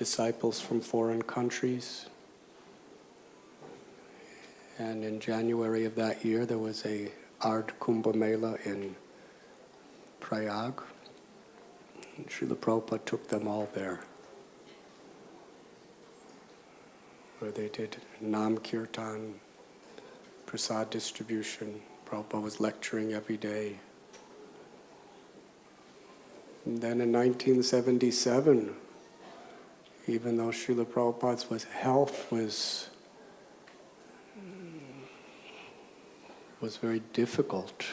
disciples from foreign countries. And in January of that year, there was a Ard Kumbh Mela in Prayag. And Srila Prabhupada took them all there, where they did Nam Kirtan, Prasad distribution. Prabhupada was lecturing every day. And then in 1977, even though Srila Prabhupada's health was very difficult.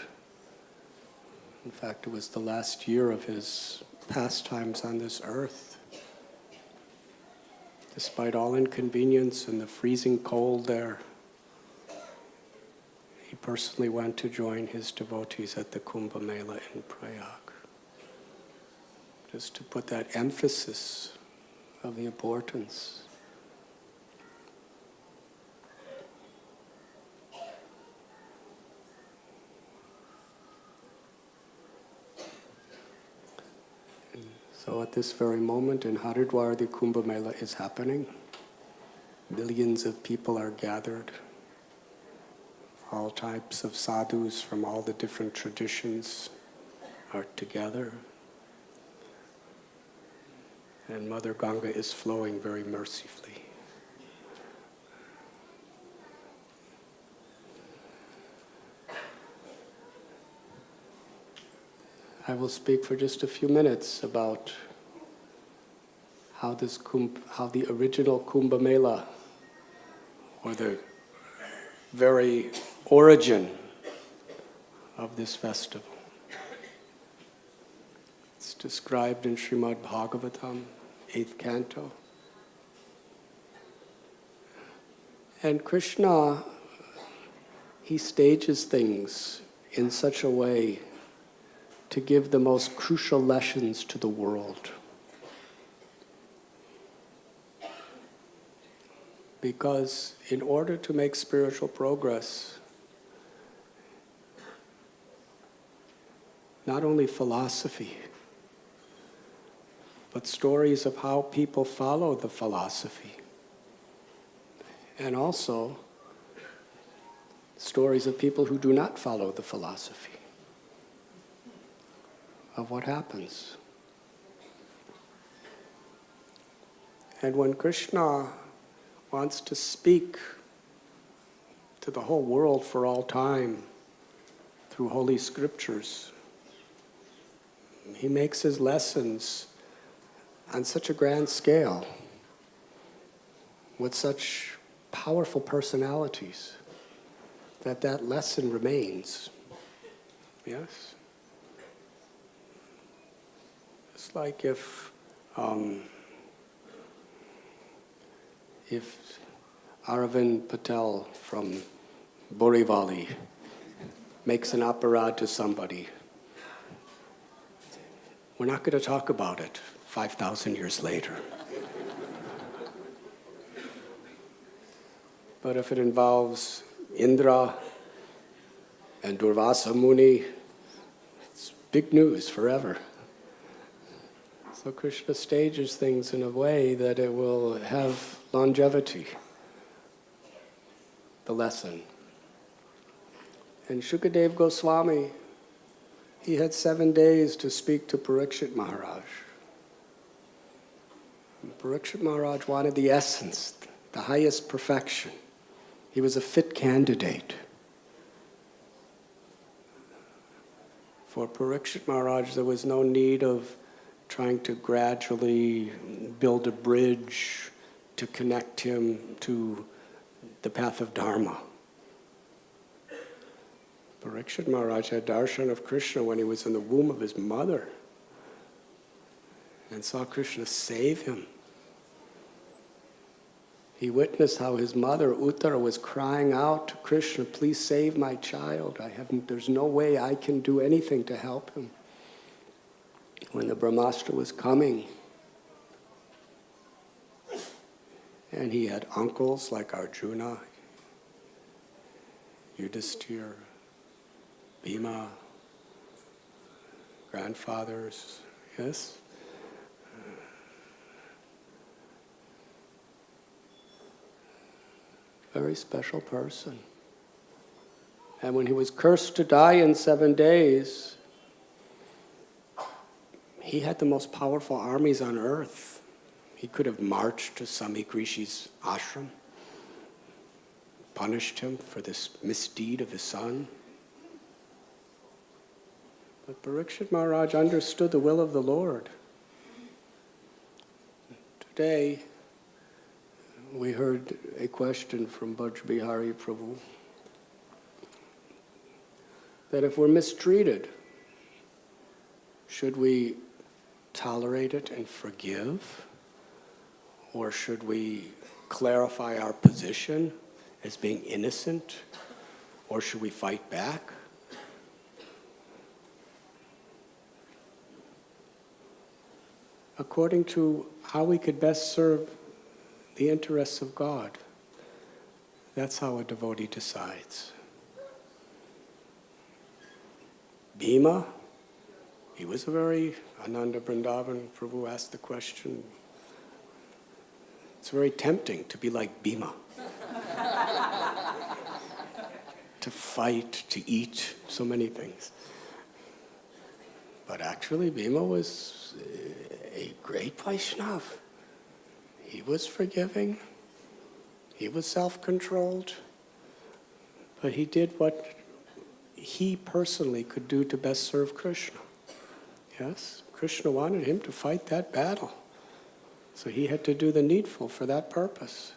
In fact, it was the last year of his pastimes on this earth. Despite all inconvenience and the freezing cold there, he personally went to join his devotees at the Kumbh Mela in Prayag, just to put that emphasis of the importance. So at this very moment in Haridwar, the Kumbh Mela is happening. Millions of people are gathered. All types of sadhus from all the different traditions are together. And Mother Ganga is flowing very mercifully. I will speak for just a few minutes about how the original Kumbh Mela, or the very origin of this festival. It's described in Srimad Bhagavatam, 8th canto. And Krishna, he stages things in such a way to give the most crucial lessons to the world. Because in order to make spiritual progress, not only philosophy, but stories of how people follow the philosophy, and also stories of people who do not follow the philosophy, of what happens. And when Krishna wants to speak to the whole world for all time through holy scriptures, he makes his lessons on such a grand scale, with such powerful personalities, that lesson remains. Yes? It's like if Arvind Patel from Borivali makes an aparad to somebody, we're not going to talk about it 5,000 years later. But if it involves Indra and Durvasa Muni, it's big news forever. So Krishna stages things in a way that it will have longevity, the lesson. And Shukadev Goswami, he had 7 days to speak to Parikshit Maharaj. And Parikshit Maharaj wanted the essence, the highest perfection. He was a fit candidate. For Parikshit Maharaj, there was no need of trying to gradually build a bridge to connect him to the path of Dharma. Parikshit Maharaj had darshan of Krishna when he was in the womb of his mother and saw Krishna save him. He witnessed how his mother, Uttara, was crying out to Krishna, please save my child. There's no way I can do anything to help him. When the Brahmastra was coming, and he had uncles like Arjuna, Yudhisthira, Bhima, grandfathers, yes? very special person. And when he was cursed to die in 7 days, he had the most powerful armies on earth. He could have marched to Samikrishi's ashram, punished him for this misdeed of his son. But Parikshit Maharaj understood the will of the Lord. Today, we heard a question from Bhaj Bihari Prabhu that if we're mistreated, should we tolerate it and forgive? Or should we clarify our position as being innocent? Or should we fight back? According to how we could best serve the interests of God, that's how a devotee decides. Bhima, he was a very, Ananda Vrindavan Prabhu asked the question, it's very tempting to be like Bhima. To fight, to eat, so many things. But actually Bhima was a great Vaishnava. He was forgiving, he was self-controlled, but he did what he personally could do to best serve Krishna. Yes, Krishna wanted him to fight that battle, so he had to do the needful for that purpose.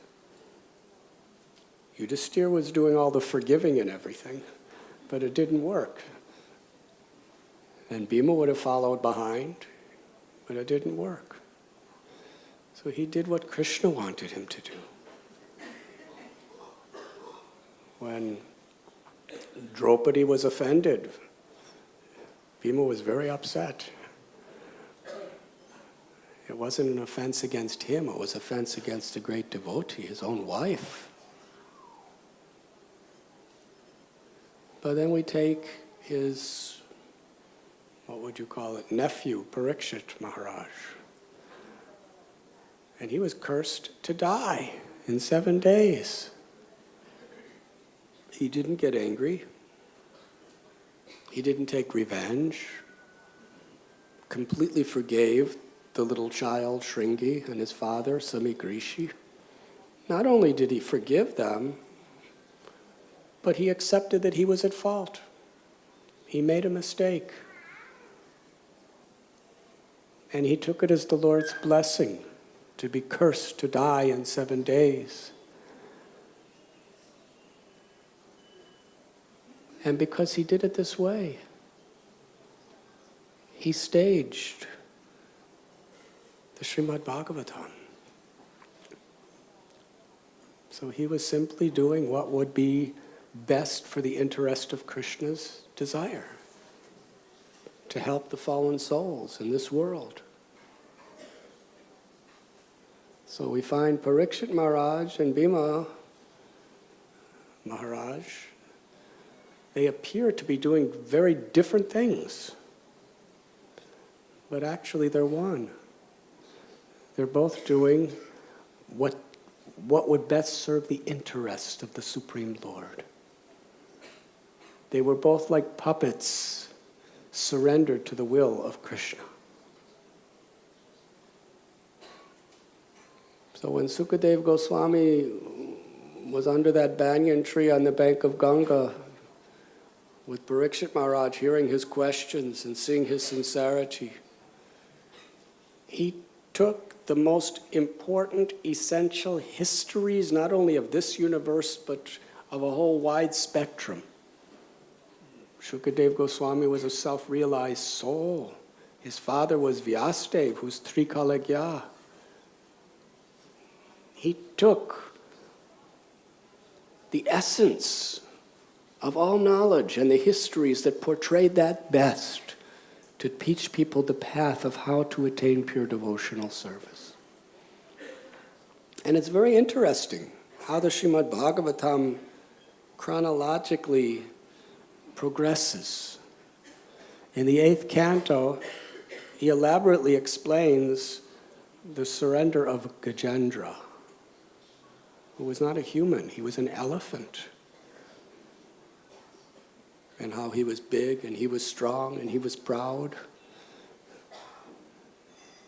Yudhisthira was doing all the forgiving and everything, but it didn't work. And Bhima would have followed behind, but it didn't work. So he did what Krishna wanted him to do. When Draupadi was offended, Bhima was very upset. It wasn't an offense against him, it was an offense against a great devotee, his own wife. But then we take his, what would you call it, nephew, Parikshit Maharaj. And he was cursed to die in 7 days. He didn't get angry. He didn't take revenge. Completely forgave the little child, Shringi, and his father, Samikrishi. Not only did he forgive them, but he accepted that he was at fault. He made a mistake. And he took it as the Lord's blessing to be cursed to die in 7 days. And because he did it this way, he staged the Srimad Bhagavatam. So he was simply doing what would be best for the interest of Krishna's desire, to help the fallen souls in this world. So we find Parikshit Maharaj and Bhima Maharaj, they appear to be doing very different things, but actually they're one. They're both doing what would best serve the interest of the Supreme Lord. They were both like puppets surrendered to the will of Krishna. So when Sukadeva Goswami was under that banyan tree on the bank of Ganga, with Parikshit Maharaj hearing his questions and seeing his sincerity, he took the most important, essential histories, not only of this universe, but of a whole wide spectrum. Shukadeva Goswami was a self-realized soul. His father was Vyasadeva, who's Trikalagya. He took the essence of all knowledge and the histories that portrayed that best to teach people the path of how to attain pure devotional service. And it's very interesting how the Srimad Bhagavatam chronologically progresses. In the 8th canto, he elaborately explains the surrender of Gajendra, who was not a human, he was an elephant. And how he was big and he was strong and he was proud.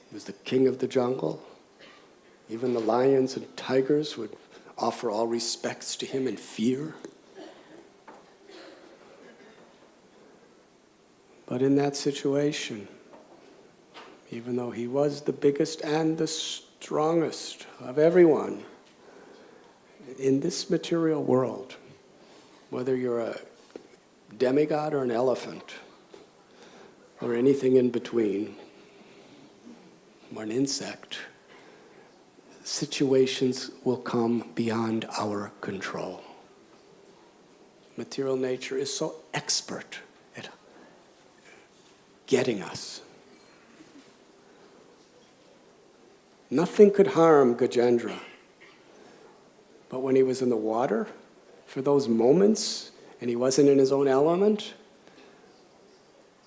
He was the king of the jungle. Even the lions and tigers would offer all respects to him in fear. But in that situation, even though he was the biggest and the strongest of everyone, in this material world, whether you're a demigod or an elephant, or anything in between, or an insect, situations will come beyond our control. Material nature is so expert at getting us. Nothing could harm Gajendra. But when he was in the water, for those moments, and he wasn't in his own element,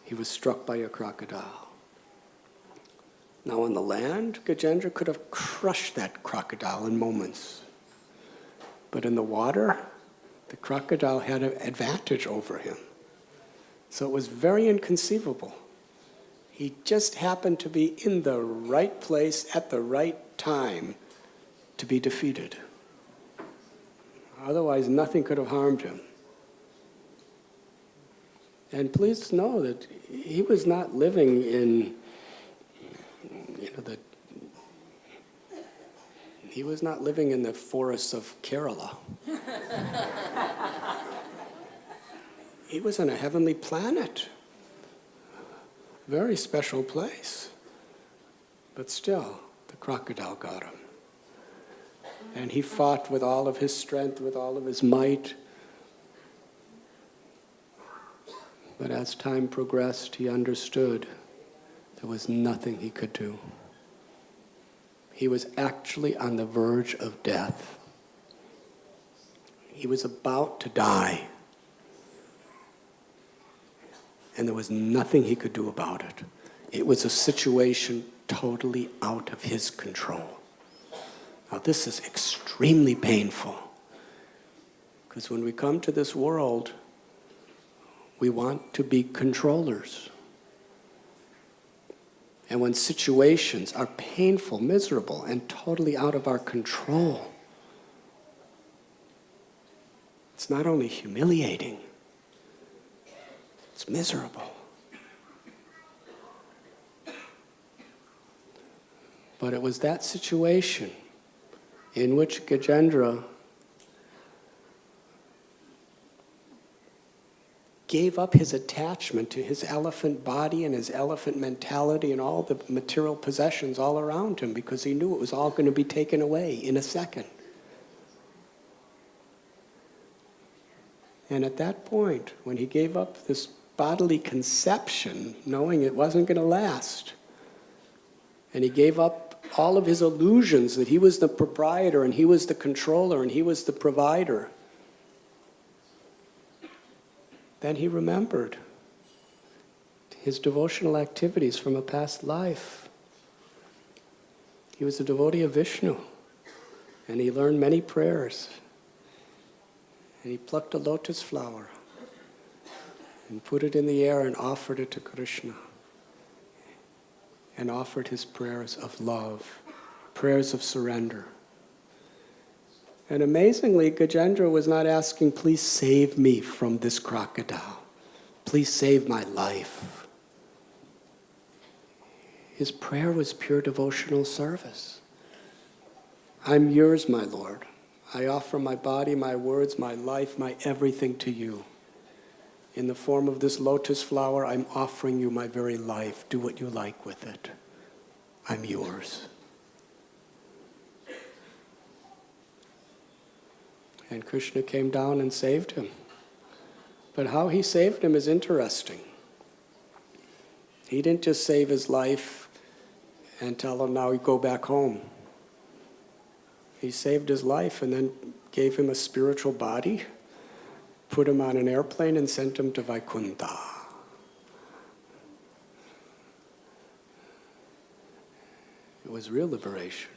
he was struck by a crocodile. Now on the land, Gajendra could have crushed that crocodile in moments. But in the water, the crocodile had an advantage over him. So it was very inconceivable. He just happened to be in the right place at the right time to be defeated. Otherwise, nothing could have harmed him. And please know that he was not living in, he was not living in the forests of Kerala. He was on a heavenly planet. Very special place. But still, the crocodile got him. And he fought with all of his strength, with all of his might. But as time progressed, he understood there was nothing he could do. He was actually on the verge of death. He was about to die. And there was nothing he could do about it. It was a situation totally out of his control. Now this is extremely painful. Because when we come to this world, we want to be controllers. And when situations are painful, miserable, and totally out of our control, it's not only humiliating, it's miserable. But it was that situation in which Gajendra gave up his attachment to his elephant body and his elephant mentality and all the material possessions all around him, because he knew it was all going to be taken away in a second. And at that point, when he gave up this bodily conception, knowing it wasn't going to last, and he gave up all of his illusions that he was the proprietor and he was the controller and he was the provider, then he remembered his devotional activities from a past life. He was a devotee of Vishnu, and he learned many prayers. And he plucked a lotus flower and put it in the air and offered it to Krishna, and offered his prayers of love, prayers of surrender. And amazingly, Gajendra was not asking, please save me from this crocodile. Please save my life. His prayer was pure devotional service. I'm yours, my Lord. I offer my body, my words, my life, my everything to you. In the form of this lotus flower, I'm offering you my very life. Do what you like with it. I'm yours. And Krishna came down and saved him. But how he saved him is interesting. He didn't just save his life and tell him, now you go back home. He saved his life and then gave him a spiritual body, put him on an airplane and sent him to Vaikuntha. It was real liberation.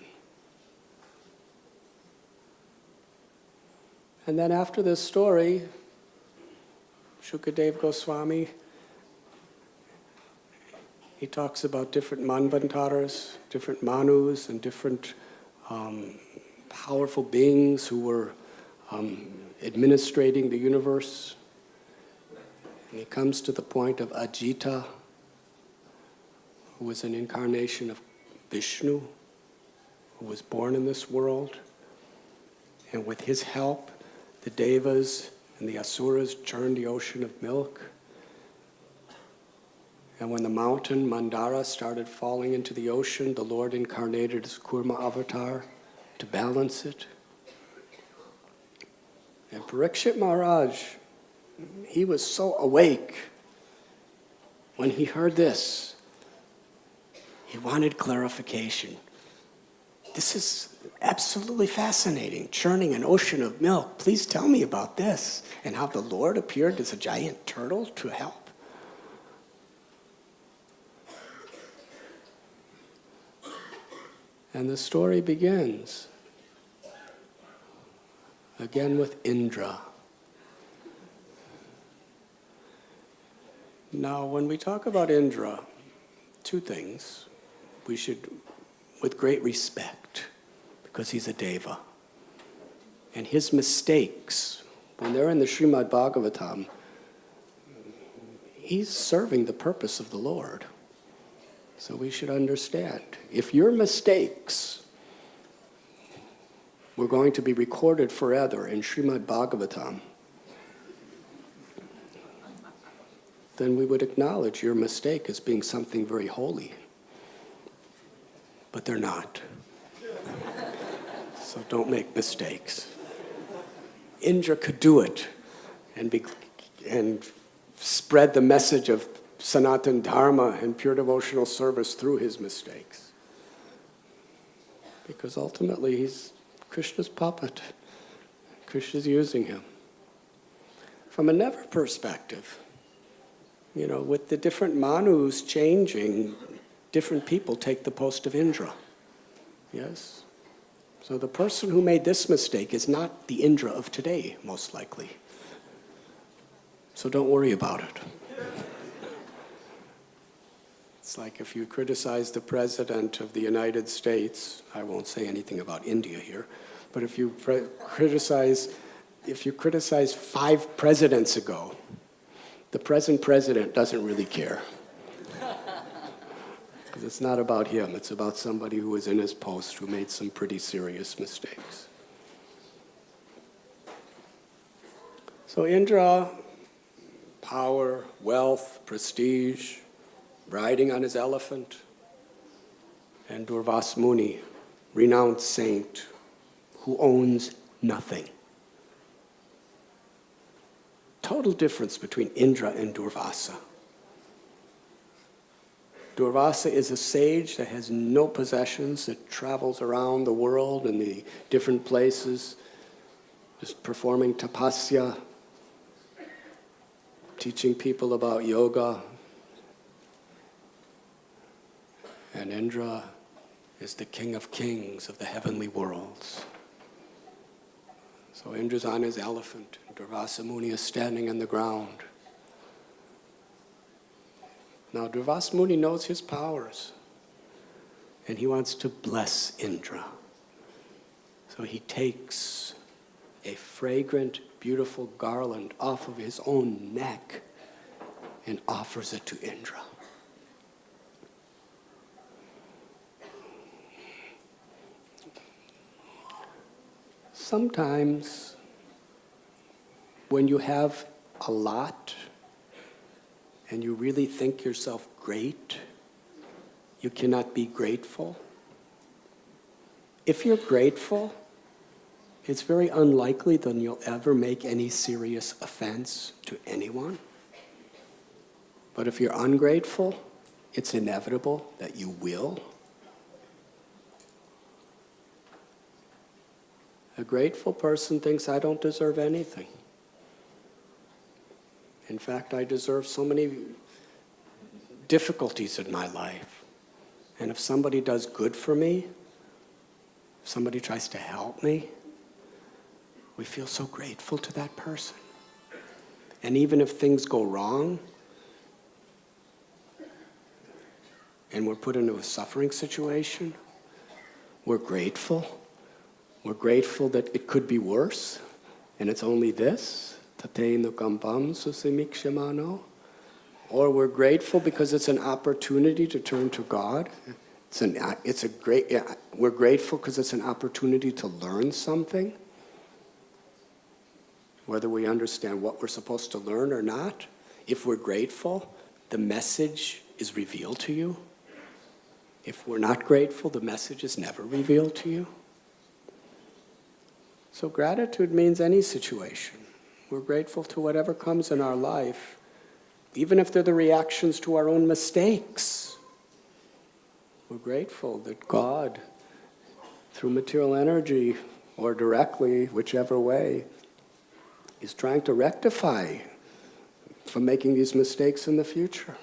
And then after this story, Shukadev Goswami, he talks about different manvantaras, different manus, and different powerful beings who were administrating the universe. And he comes to the point of Ajita, who was an incarnation of Vishnu, who was born in this world. And with his help, the Devas and the Asuras churned the ocean of milk. And when the mountain Mandara started falling into the ocean, the Lord incarnated as Kurma avatar to balance it. And Parikshit Maharaj, he was so awake when he heard this. He wanted clarification. This is absolutely fascinating, churning an ocean of milk. Please tell me about this, and how the Lord appeared as a giant turtle to help. And the story begins again with Indra. Now, when we talk about Indra, two things. We should, with great respect, because he's a deva. And his mistakes, when they're in the Srimad Bhagavatam, he's serving the purpose of the Lord. So we should understand, if your mistakes were going to be recorded forever in Srimad Bhagavatam, then we would acknowledge your mistake as being something very holy. But they're not. So don't make mistakes. Indra could do it and spread the message of Sanatan Dharma and pure devotional service through his mistakes. Because ultimately he's Krishna's puppet. Krishna's using him. From a never perspective, with the different manus changing, different people take the post of Indra. Yes? So the person who made this mistake is not the Indra of today, most likely. So don't worry about it. It's like if you criticize the President of the United States, I won't say anything about India here, but if you criticize 5 presidents ago, the present president doesn't really care. Because it's not about him, it's about somebody who was in his post who made some pretty serious mistakes. So Indra, power, wealth, prestige, riding on his elephant, and Durvas Muni, renounced saint, who owns nothing. Total difference between Indra and Durvasa. Durvasa is a sage that has no possessions, that travels around the world in the different places, just performing tapasya, teaching people about yoga. And Indra is the king of kings of the heavenly worlds. So Indra's on his elephant, and Durvasa Muni is standing on the ground. Now Durvasa Muni knows his powers, and he wants to bless Indra. So he takes a fragrant, beautiful garland off of his own neck and offers it to Indra. Sometimes, when you have a lot and you really think yourself great, you cannot be grateful. If you're grateful, it's very unlikely that you'll ever make any serious offense to anyone. But if you're ungrateful, it's inevitable that you will. A grateful person thinks, I don't deserve anything. In fact, I deserve so many difficulties in my life. And if somebody does good for me, if somebody tries to help me, We feel so grateful to that person. And even if things go wrong, and we're put into a suffering situation, we're grateful. We're grateful that it could be worse, and it's only this. Tateinu kampam susimikshimano. Or we're grateful because it's an opportunity to turn to God. We're grateful because it's an opportunity to learn something. Whether we understand what we're supposed to learn or not, if we're grateful, the message is revealed to you. If we're not grateful, the message is never revealed to you. So gratitude means any situation. We're grateful to whatever comes in our life, even if they're the reactions to our own mistakes. We're grateful that God, through material energy or directly, whichever way, is trying to rectify from making these mistakes in the future.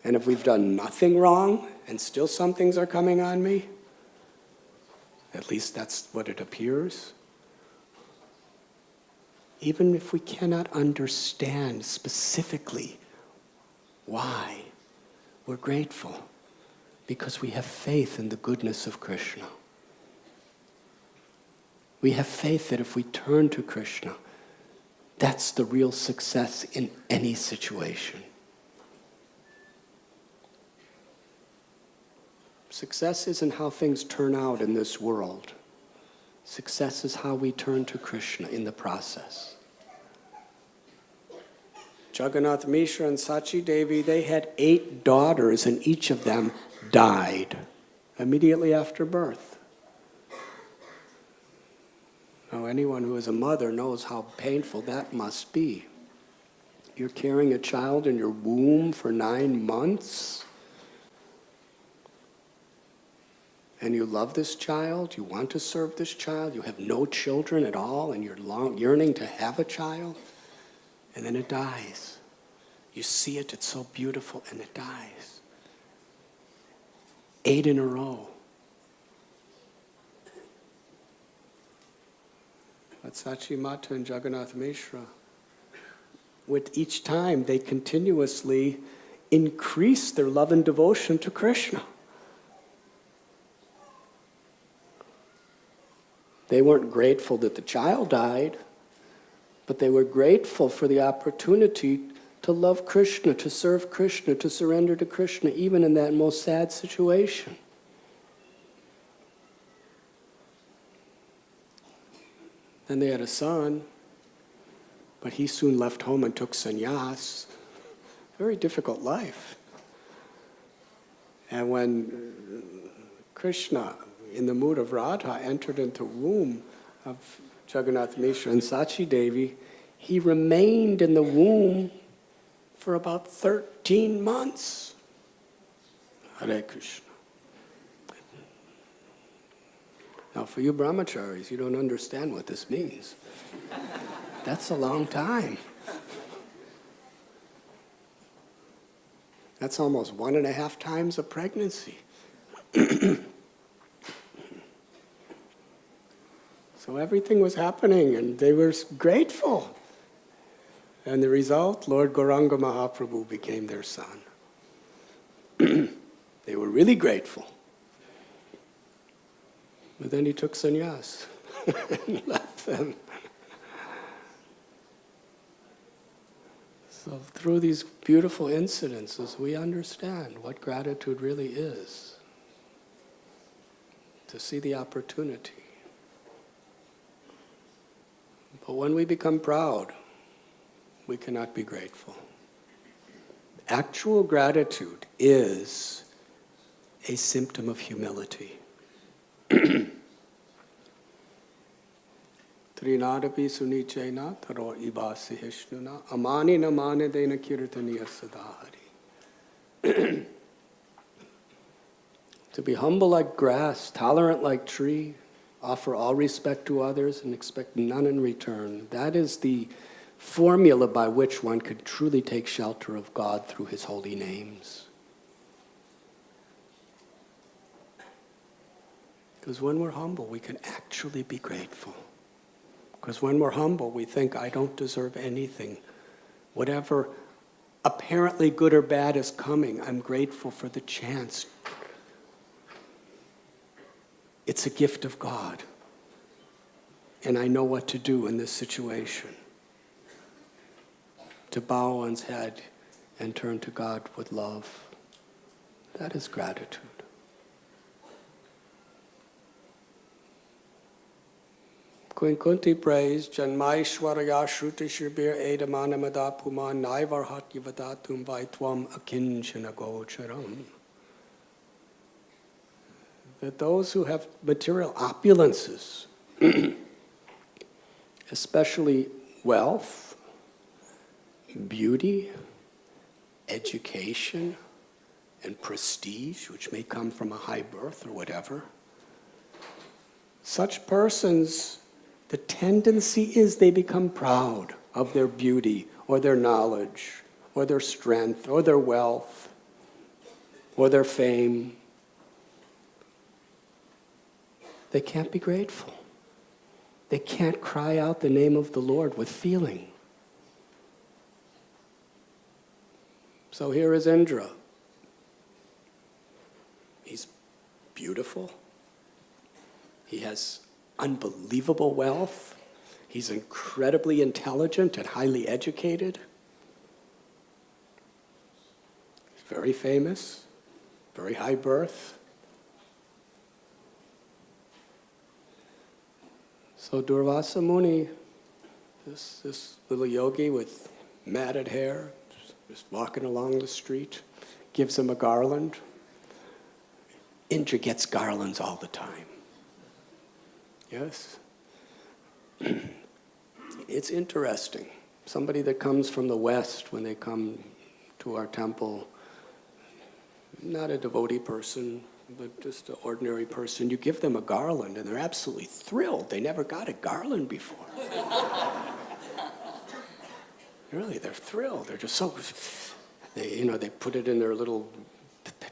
And if we've done nothing wrong and still some things are coming on me, at least that's what it appears. Even if we cannot understand specifically why, we're grateful because we have faith in the goodness of Krishna. We have faith that if we turn to Krishna, that's the real success in any situation. Success isn't how things turn out in this world. Success is how we turn to Krishna in the process. Jagannath Mishra and Sachi Devi, they had 8 daughters, and each of them died immediately after birth. Now, anyone who is a mother knows how painful that must be. You're carrying a child in your womb for 9 months, and you love this child, you want to serve this child, you have no children at all, and you're yearning to have a child, and then it dies. You see it, it's so beautiful, and it dies. 8 in a row. But Sachi Mata and Jagannath Mishra, with each time they continuously increase their love and devotion to Krishna. They weren't grateful that the child died, but they were grateful for the opportunity to love Krishna, to serve Krishna, to surrender to Krishna, even in that most sad situation. Then they had a son, but he soon left home and took sannyas. Very difficult life. And when Krishna, in the mood of Radha, entered into the womb of Jagannath Mishra and Sachi Devi, he remained in the womb for about 13 months. Hare Krishna. Now, for you brahmacharis, you don't understand what this means. That's a long time. That's almost 1.5 times a pregnancy. So everything was happening, and they were grateful. And the result, Lord Gauranga Mahaprabhu became their son. They were really grateful. But then he took sannyas and left them. So through these beautiful incidences, we understand what gratitude really is. To see the opportunity. But when we become proud, we cannot be grateful. Actual gratitude is a symptom of humility. Trinadapi sunichena taro ibasi hishnuna amani namane dena kirtaniya sadahari. To be humble like grass, tolerant like tree, offer all respect to others and expect none in return. That is the formula by which one could truly take shelter of God through His holy names. Because when we're humble, we can actually be grateful. Because when we're humble, we think, I don't deserve anything. Whatever apparently good or bad is coming, I'm grateful for the chance. It's a gift of God. And I know what to do in this situation. To bow one's head and turn to God with love. That is gratitude. Queen Kunti prays, Janmaishwaraya Shruti Shibir Edamanamada Puman Naivarhat Yivadatum Vaitwam Akinchana Gocharam. That those who have material opulences, especially wealth, beauty, education, and prestige, which may come from a high birth or whatever, such persons, the tendency is they become proud of their beauty or their knowledge or their strength or their wealth or their fame. They can't be grateful. They can't cry out the name of the Lord with feeling. So here is Indra. He's beautiful. He has unbelievable wealth. He's incredibly intelligent and highly educated. He's very famous, very high birth. So Durvasa Muni, this little yogi with matted hair, just walking along the street, gives him a garland. Indra gets garlands all the time. Yes? It's interesting. Somebody that comes from the West, when they come to our temple, not a devotee person, but just an ordinary person, you give them a garland and they're absolutely thrilled. They never got a garland before. Really, they're thrilled. They're just so, they put it in their little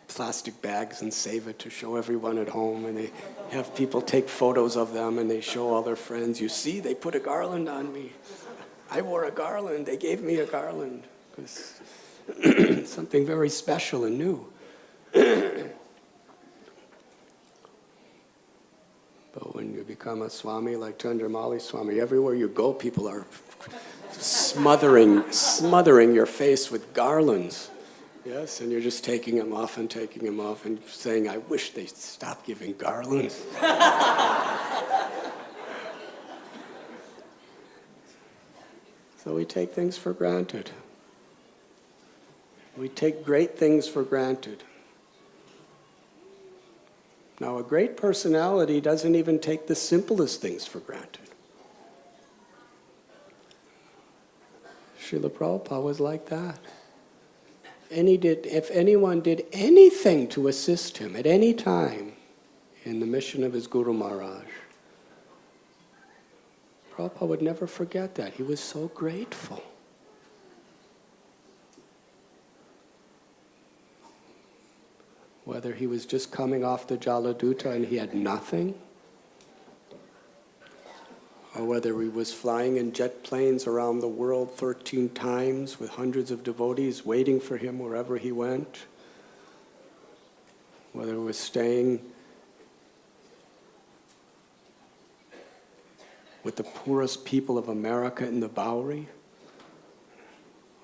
plastic bags and save it to show everyone at home, and they have people take photos of them and they show all their friends, you see, they put a garland on me. I wore a garland, they gave me a garland. It's something very special and new. But when you become a Swami like Chandramali Swami, everywhere you go, people are smothering your face with garlands. Yes, and you're just taking them off and saying, I wish they'd stop giving garlands. So we take things for granted. We take great things for granted. Now, a great personality doesn't even take the simplest things for granted. Srila Prabhupada was like that. And if anyone did anything to assist him at any time in the mission of his Guru Maharaj, Prabhupada would never forget that. He was so grateful. Whether he was just coming off the Jaladuta and he had nothing, or whether he was flying in jet planes around the world 13 times with hundreds of devotees waiting for him wherever he went, whether he was staying with the poorest people of America in the Bowery,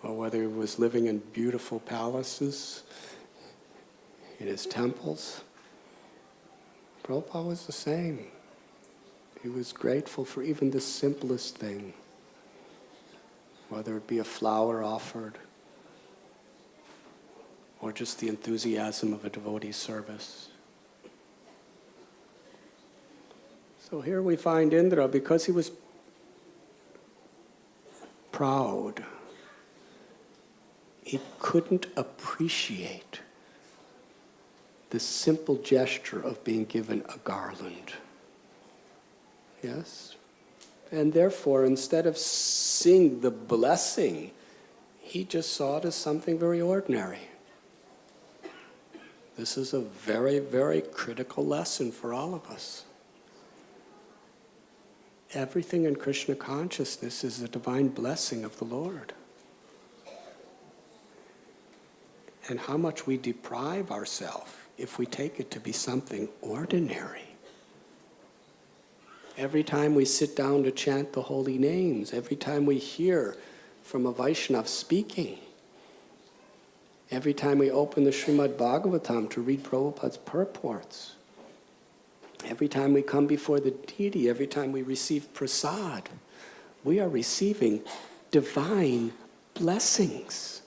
or whether he was living in beautiful palaces in his temples, Prabhupada was the same. He was grateful for even the simplest thing, whether it be a flower offered or just the enthusiasm of a devotee service. So here we find Indra, because he was proud, he couldn't appreciate the simple gesture of being given a garland. Yes? And therefore, instead of seeing the blessing, he just saw it as something very ordinary. This is a very, very critical lesson for all of us. Everything in Krishna consciousness is a divine blessing of the Lord. And how much we deprive ourselves if we take it to be something ordinary. Every time we sit down to chant the holy names, every time we hear from a Vaishnava speaking, every time we open the Srimad Bhagavatam to read Prabhupada's purports, every time we come before the deity, every time we receive prasad, we are receiving divine blessings.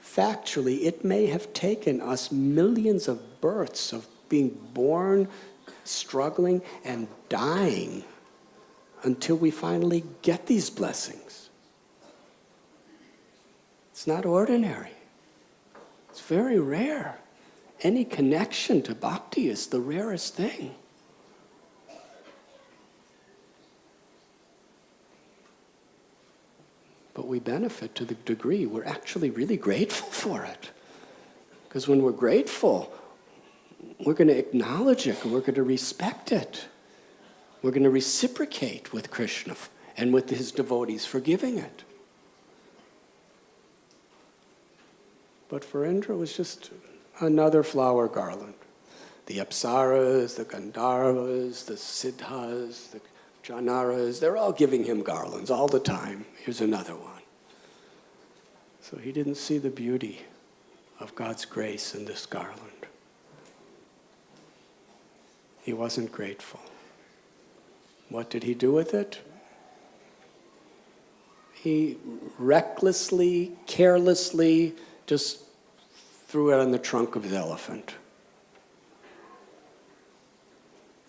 Factually, it may have taken us millions of births of being born, struggling, and dying until we finally get these blessings. It's not ordinary. It's very rare. Any connection to bhakti is the rarest thing. But we benefit to the degree we're actually really grateful for it. Because when we're grateful, we're going to acknowledge it, and we're going to respect it. We're going to reciprocate with Krishna and with his devotees for giving it. But for Indra, it was just another flower garland. The Apsaras, the Gandharvas, the Siddhas, the Janaras, they're all giving him garlands all the time. Here's another one. So he didn't see the beauty of God's grace in this garland. He wasn't grateful. What did he do with it? He recklessly, carelessly just threw it on the trunk of his elephant.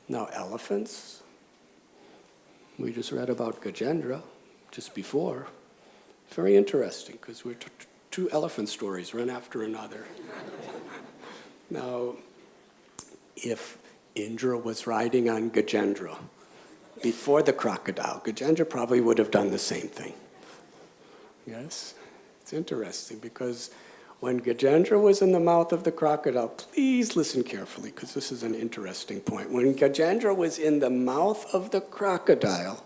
Now, elephants, we just read about Gajendra just before. Very interesting, because we're two elephant stories, one after another. Now, if Indra was riding on Gajendra before the crocodile, Gajendra probably would have done the same thing. Yes? It's interesting, because when Gajendra was in the mouth of the crocodile, please listen carefully, because this is an interesting point. When Gajendra was in the mouth of the crocodile,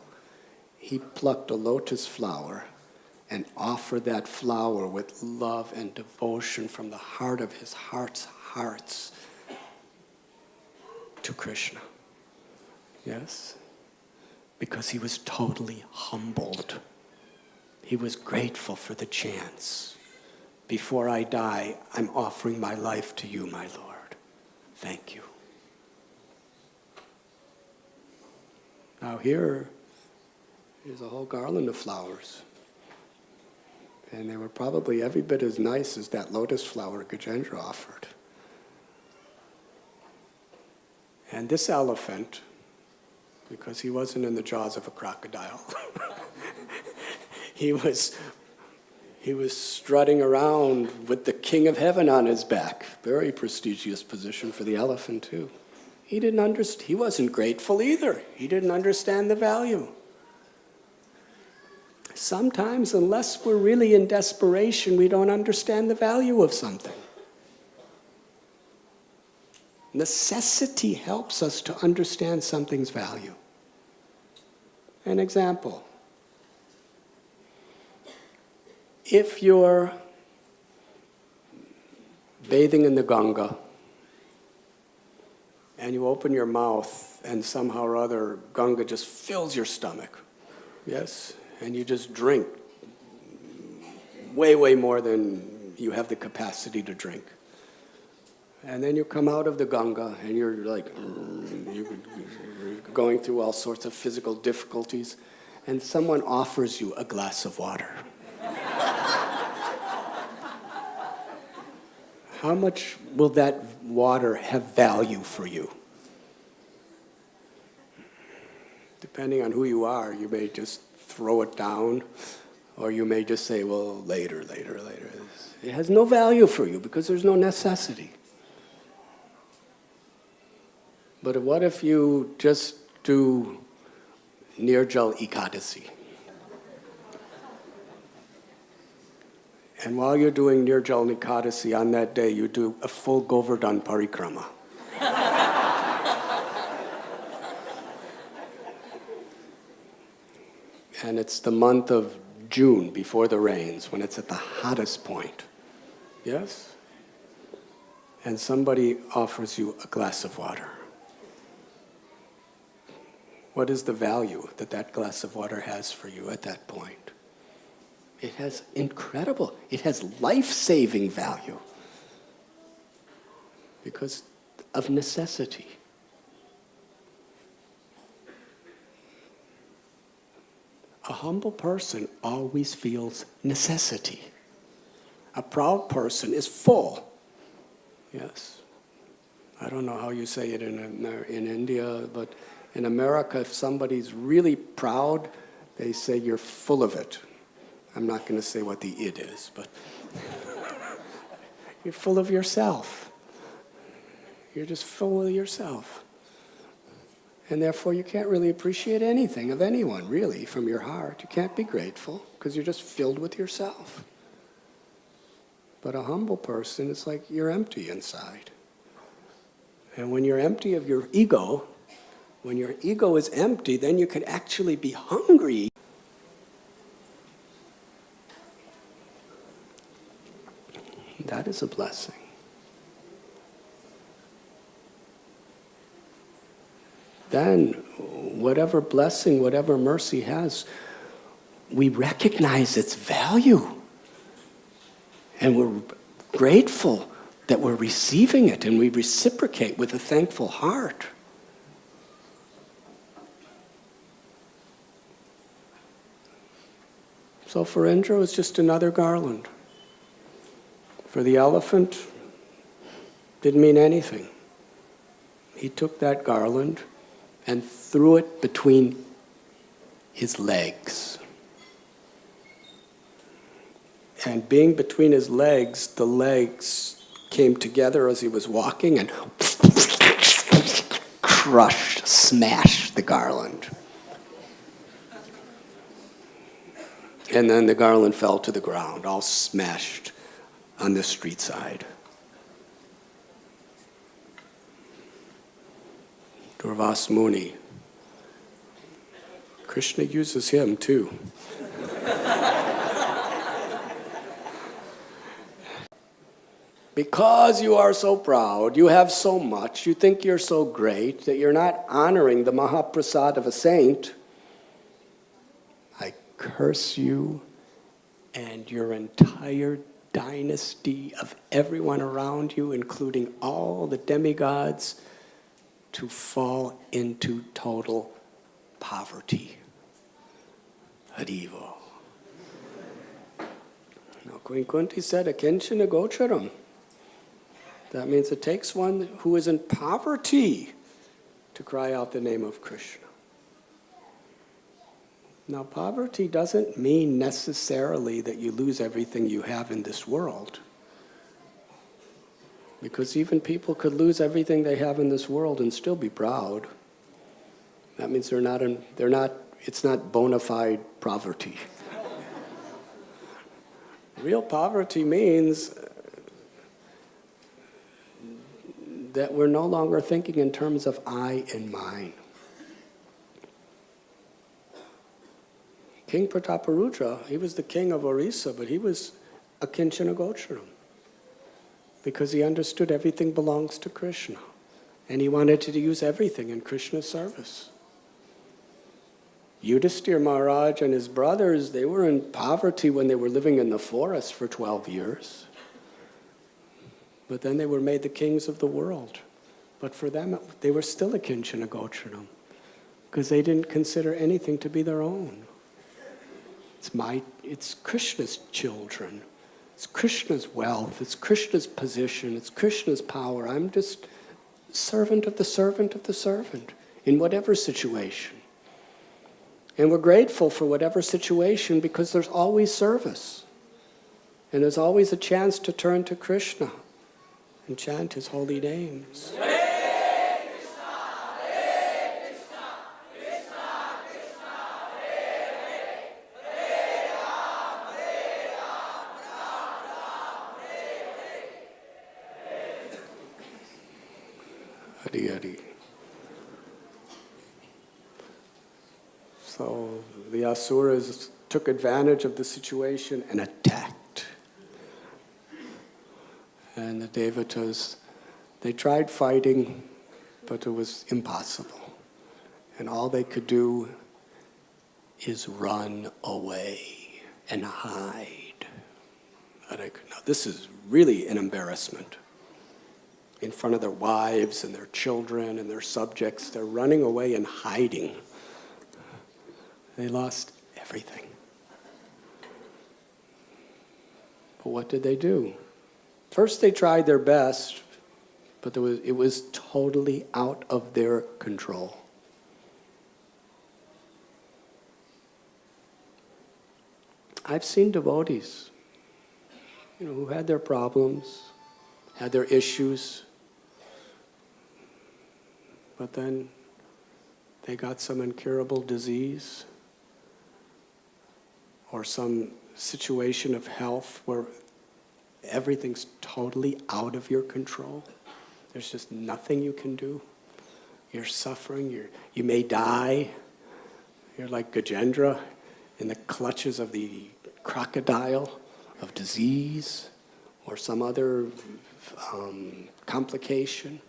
he plucked a lotus flower and offered that flower with love and devotion from the heart of his hearts to Krishna. Yes? Because he was totally humbled. He was grateful for the chance. Before I die, I'm offering my life to you, my Lord. Thank you. Now here is a whole garland of flowers. And they were probably every bit as nice as that lotus flower Gajendra offered. And this elephant, because he wasn't in the jaws of a crocodile, he was strutting around with the king of heaven on his back. Very prestigious position for the elephant, too. He wasn't grateful either. He didn't understand the value. Sometimes, unless we're really in desperation, we don't understand the value of something. Necessity helps us to understand something's value. An example. If you're bathing in the Ganga and you open your mouth and somehow or other Ganga just fills your stomach, yes? And you just drink way, way more than you have the capacity to drink. And then you come out of the Ganga and you're like, you're going through all sorts of physical difficulties, and someone offers you a glass of water. How much will that water have value for you? Depending on who you are, you may just throw it down, or you may just say, well, later. It has no value for you because there's no necessity. But what if you just do Nirjal Ekadasi? And while you're doing Nirjal Nikadasi on that day, you do a full Govardhan Parikrama. And it's the month of June before the rains, when it's at the hottest point. Yes? And somebody offers you a glass of water. What is the value that that glass of water has for you at that point? It has it has life-saving value because of necessity. A humble person always feels necessity. A proud person is full. Yes. I don't know how you say it in India, but in America, if somebody's really proud, they say you're full of it. I'm not going to say what the it is, but you're full of yourself. You're just full of yourself. And therefore, you can't really appreciate anything of anyone, really, from your heart. You can't be grateful because you're just filled with yourself. But a humble person, it's like you're empty inside. And when you're empty of your ego, when your ego is empty, then you can actually be hungry. That is a blessing. Then, whatever blessing, whatever mercy has, we recognize its value. And we're grateful that we're receiving it, and we reciprocate with a thankful heart. So for Indra, it's just another garland. For the elephant, didn't mean anything. He took that garland and threw it between his legs. And being between his legs, the legs came together as he was walking and crushed, smashed the garland. And then the garland fell to the ground, all smashed on the street side. Durvas Muni. Krishna uses him too. Because you are so proud, you have so much, you think you're so great that you're not honoring the Mahaprasad of a saint, I curse you and your entire dynasty of everyone around you, including all the demigods, to fall into total poverty. Harivo. Now, Queen Kunti said, Akinchana Gocharam. That means it takes one who is in poverty to cry out the name of Krishna. Now, poverty doesn't mean necessarily that you lose everything you have in this world. Because even people could lose everything they have in this world and still be proud. That means it's not bona fide poverty. Real poverty means that we're no longer thinking in terms of I and mine. King Prataparudra, he was the king of Orissa, but he was a Kinchana Gocharam. Because he understood everything belongs to Krishna. And he wanted to use everything in Krishna's service. Yudhisthira Maharaj and his brothers, they were in poverty when they were living in the forest for 12 years. But then they were made the kings of the world. But for them, they were still a Kinchana Gocharam. Because they didn't consider anything to be their own. It's Krishna's children. It's Krishna's wealth, it's Krishna's position, it's Krishna's power. I'm just servant of the servant of the servant in whatever situation. And we're grateful for whatever situation because there's always service. And there's always a chance to turn to Krishna and chant his holy names. So the asuras took advantage of the situation and attacked. And the devatas, they tried fighting, but it was impossible. And all they could do is run away and hide. Now, this is really an embarrassment. In front of their wives and their children and their subjects, they're running away and hiding. They lost everything. But what did they do? First they tried their best, but it was totally out of their control. I've seen devotees, who had their problems, had their issues, but then they got some incurable disease or some situation of health where everything's totally out of your control. There's just nothing you can do. You're suffering, you may die. You're like Gajendra in the clutches of the crocodile of disease or some other complication.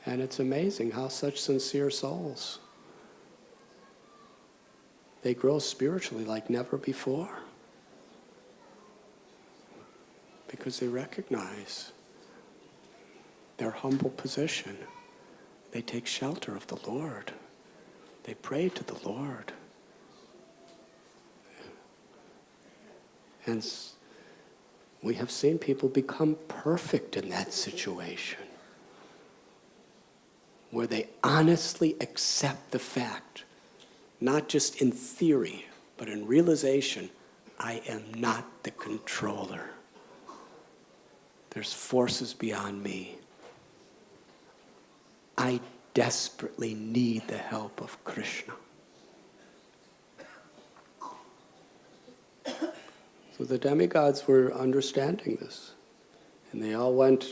And it's amazing how such sincere souls, they grow spiritually like never before. Because they recognize their humble position. They take shelter of the Lord. They pray to the Lord. And we have seen people become perfect in that situation, where they honestly accept the fact, not just in theory, but in realization, I am not the controller. There's forces beyond me. I desperately need the help of Krishna. So the demigods were understanding this. And they all went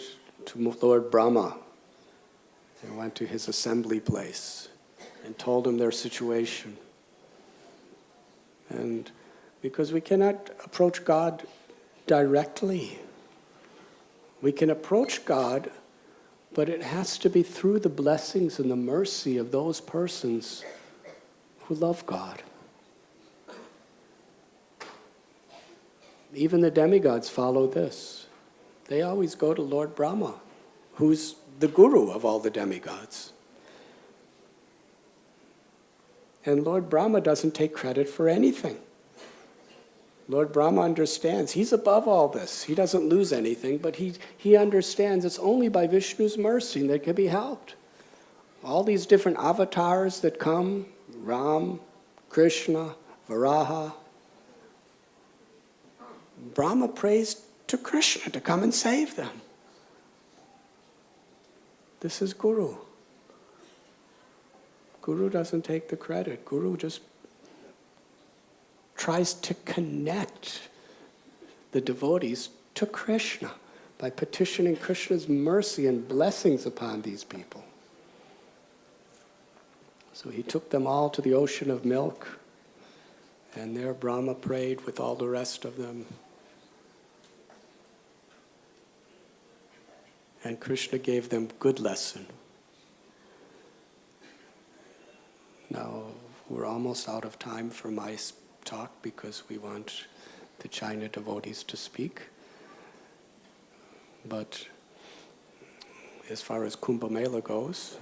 to Lord Brahma. They went to his assembly place and told him their situation. And because we cannot approach God directly. We can approach God, but it has to be through the blessings and the mercy of those persons who love God. Even the demigods follow this. They always go to Lord Brahma, who's the guru of all the demigods. And Lord Brahma doesn't take credit for anything. Lord Brahma understands. He's above all this. He doesn't lose anything, but he understands it's only by Vishnu's mercy that can be helped. All these different avatars that come, Ram, Krishna, Varaha, Brahma prays to Krishna to come and save them. This is Guru. Guru doesn't take the credit. Guru just tries to connect the devotees to Krishna by petitioning Krishna's mercy and blessings upon these people. So he took them all to the ocean of milk, and there Brahma prayed with all the rest of them. And Krishna gave them good lesson. Now, we're almost out of time for my talk because we want the China devotees to speak. But as far as Kumbh Mela goes,